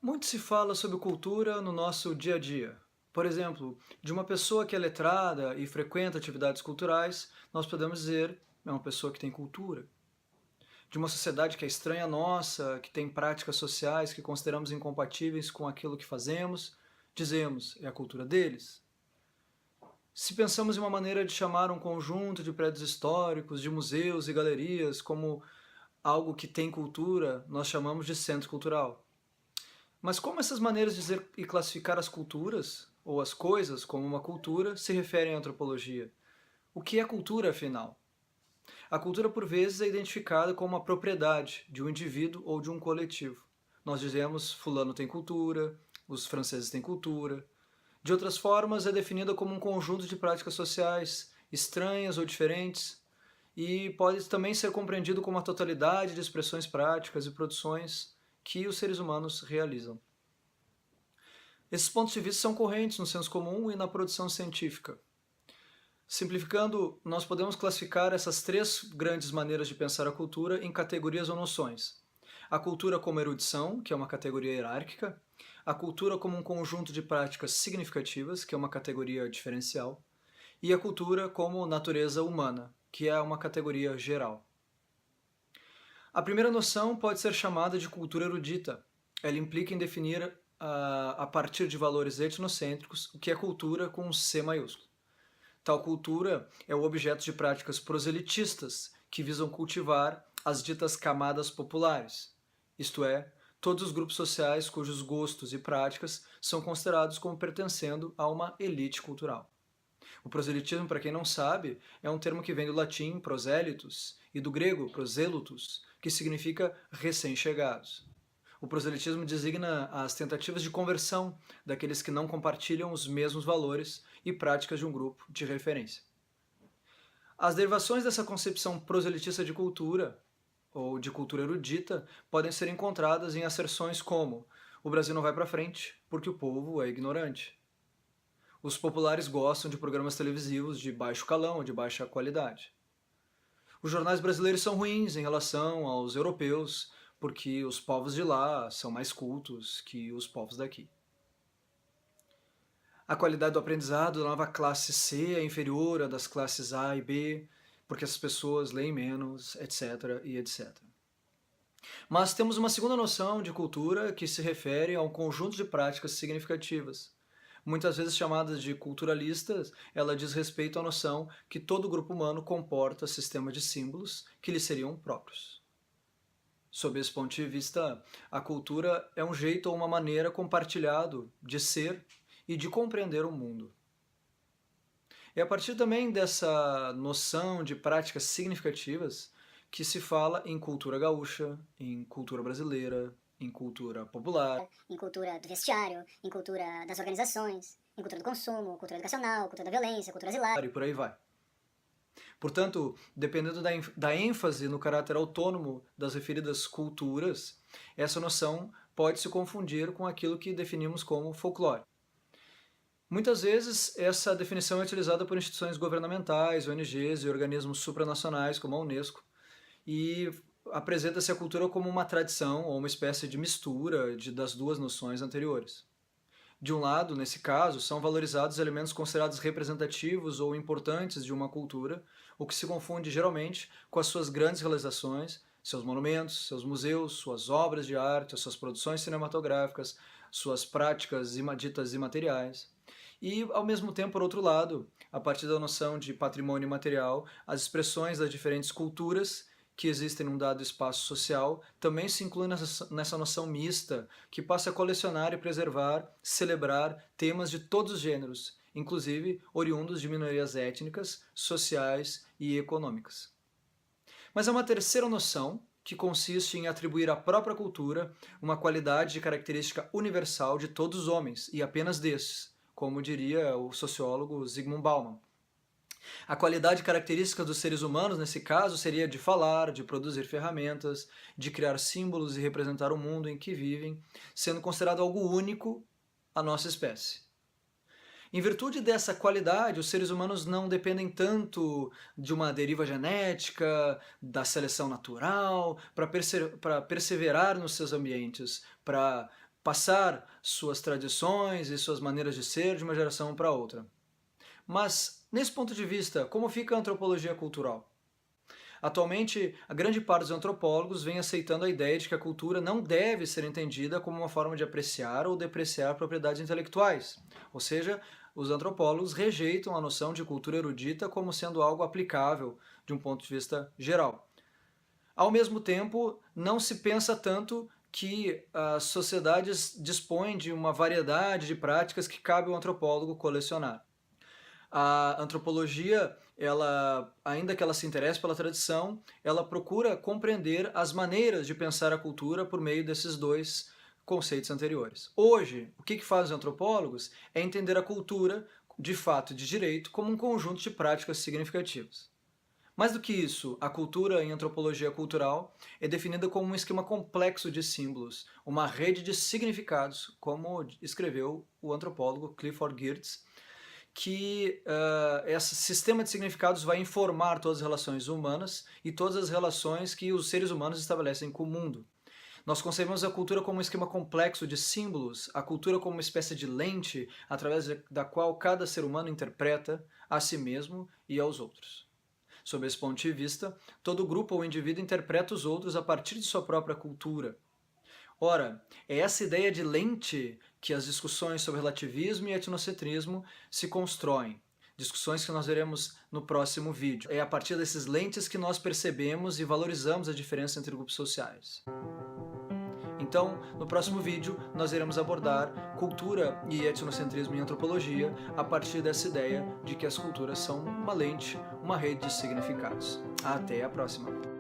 Muito se fala sobre cultura no nosso dia a dia. Por exemplo, de uma pessoa que é letrada e frequenta atividades culturais, nós podemos dizer é uma pessoa que tem cultura. De uma sociedade que é estranha à nossa, que tem práticas sociais que consideramos incompatíveis com aquilo que fazemos, dizemos é a cultura deles. Se pensamos em uma maneira de chamar um conjunto de prédios históricos, de museus e galerias como algo que tem cultura, nós chamamos de centro cultural. Mas como essas maneiras de dizer e classificar as culturas, ou as coisas como uma cultura, se referem à antropologia? O que é cultura, afinal? A cultura, por vezes, é identificada como uma propriedade de um indivíduo ou de um coletivo. Nós dizemos, fulano tem cultura, os franceses têm cultura. De outras formas, é definida como um conjunto de práticas sociais, estranhas ou diferentes, e pode também ser compreendido como a totalidade de expressões práticas e produções que os seres humanos realizam. Esses pontos de vista são correntes no senso comum e na produção científica. Simplificando, nós podemos classificar essas três grandes maneiras de pensar a cultura em categorias ou noções. A cultura como erudição, que é uma categoria hierárquica, a cultura como um conjunto de práticas significativas, que é uma categoria diferencial, e a cultura como natureza humana, que é uma categoria geral. A primeira noção pode ser chamada de cultura erudita. Ela implica em definir, a partir de valores etnocêntricos, o que é cultura com um C maiúsculo. Tal cultura é o objeto de práticas proselitistas, que visam cultivar as ditas camadas populares, isto é, todos os grupos sociais cujos gostos e práticas são considerados como pertencendo a uma elite cultural. O proselitismo, para quem não sabe, é um termo que vem do latim prosélitos e do grego prosélutos, que significa recém-chegados. O proselitismo designa as tentativas de conversão daqueles que não compartilham os mesmos valores e práticas de um grupo de referência. As derivações dessa concepção proselitista de cultura, ou de cultura erudita, podem ser encontradas em asserções como o Brasil não vai para frente porque o povo é ignorante. Os populares gostam de programas televisivos de baixo calão ou de baixa qualidade. Os jornais brasileiros são ruins em relação aos europeus, porque os povos de lá são mais cultos que os povos daqui. A qualidade do aprendizado da nova classe C é inferior à das classes A e B, porque essas pessoas leem menos, etc. e etc. Mas temos uma segunda noção de cultura que se refere a um conjunto de práticas significativas. Muitas vezes chamadas de culturalistas, ela diz respeito à noção que todo grupo humano comporta sistema de símbolos que lhe seriam próprios. Sob esse ponto de vista, a cultura é um jeito ou uma maneira compartilhado de ser e de compreender o mundo. É a partir também dessa noção de práticas significativas que se fala em cultura gaúcha, em cultura brasileira, em cultura popular, em cultura do vestiário, em cultura das organizações, em cultura do consumo, cultura educacional, cultura da violência, cultura asilar. e por aí vai. Portanto, dependendo da ênfase no caráter autônomo das referidas culturas, essa noção pode se confundir com aquilo que definimos como folclore. Muitas vezes, essa definição é utilizada por instituições governamentais, ONGs e organismos supranacionais, como a Unesco, e apresenta-se a cultura como uma tradição ou uma espécie de mistura das duas noções anteriores. De um lado, nesse caso, são valorizados elementos considerados representativos ou importantes de uma cultura, o que se confunde geralmente com as suas grandes realizações, seus monumentos, seus museus, suas obras de arte, suas produções cinematográficas, suas práticas ditas imateriais. E, ao mesmo tempo, por outro lado, a partir da noção de patrimônio imaterial, as expressões das diferentes culturas que existem num dado espaço social também se incluem nessa noção mista que passa a colecionar e preservar, celebrar temas de todos os gêneros, inclusive oriundos de minorias étnicas, sociais e econômicas. Mas há uma terceira noção que consiste em atribuir à própria cultura uma qualidade e característica universal de todos os homens e apenas desses, como diria o sociólogo Zygmunt Bauman. A qualidade característica dos seres humanos, nesse caso, seria de falar, de produzir ferramentas, de criar símbolos e representar o mundo em que vivem, sendo considerado algo único à nossa espécie. Em virtude dessa qualidade, os seres humanos não dependem tanto de uma deriva genética, da seleção natural, para perseverar nos seus ambientes, para passar suas tradições e suas maneiras de ser de uma geração para outra. Mas, nesse ponto de vista, como fica a antropologia cultural? Atualmente, a grande parte dos antropólogos vem aceitando a ideia de que a cultura não deve ser entendida como uma forma de apreciar ou depreciar propriedades intelectuais. Ou seja, os antropólogos rejeitam a noção de cultura erudita como sendo algo aplicável de um ponto de vista geral. Ao mesmo tempo, não se pensa tanto que as sociedades dispõem de uma variedade de práticas que cabe ao antropólogo colecionar. A antropologia, ainda que ela se interesse pela tradição, ela procura compreender as maneiras de pensar a cultura por meio desses dois conceitos anteriores. Hoje, o que fazem os antropólogos é entender a cultura, de fato e de direito, como um conjunto de práticas significativas. Mais do que isso, a cultura em antropologia cultural é definida como um esquema complexo de símbolos, uma rede de significados, como escreveu o antropólogo Clifford Geertz, que esse sistema de significados vai informar todas as relações humanas e todas as relações que os seres humanos estabelecem com o mundo. Nós concebemos a cultura como um esquema complexo de símbolos, a cultura como uma espécie de lente através da qual cada ser humano interpreta a si mesmo e aos outros. Sob esse ponto de vista, todo grupo ou indivíduo interpreta os outros a partir de sua própria cultura. Ora, é essa ideia de lente que as discussões sobre relativismo e etnocentrismo se constroem. Discussões que nós veremos no próximo vídeo. É a partir desses lentes que nós percebemos e valorizamos a diferença entre grupos sociais. Então, no próximo vídeo, nós iremos abordar cultura e etnocentrismo em antropologia a partir dessa ideia de que as culturas são uma lente, uma rede de significados. Até a próxima!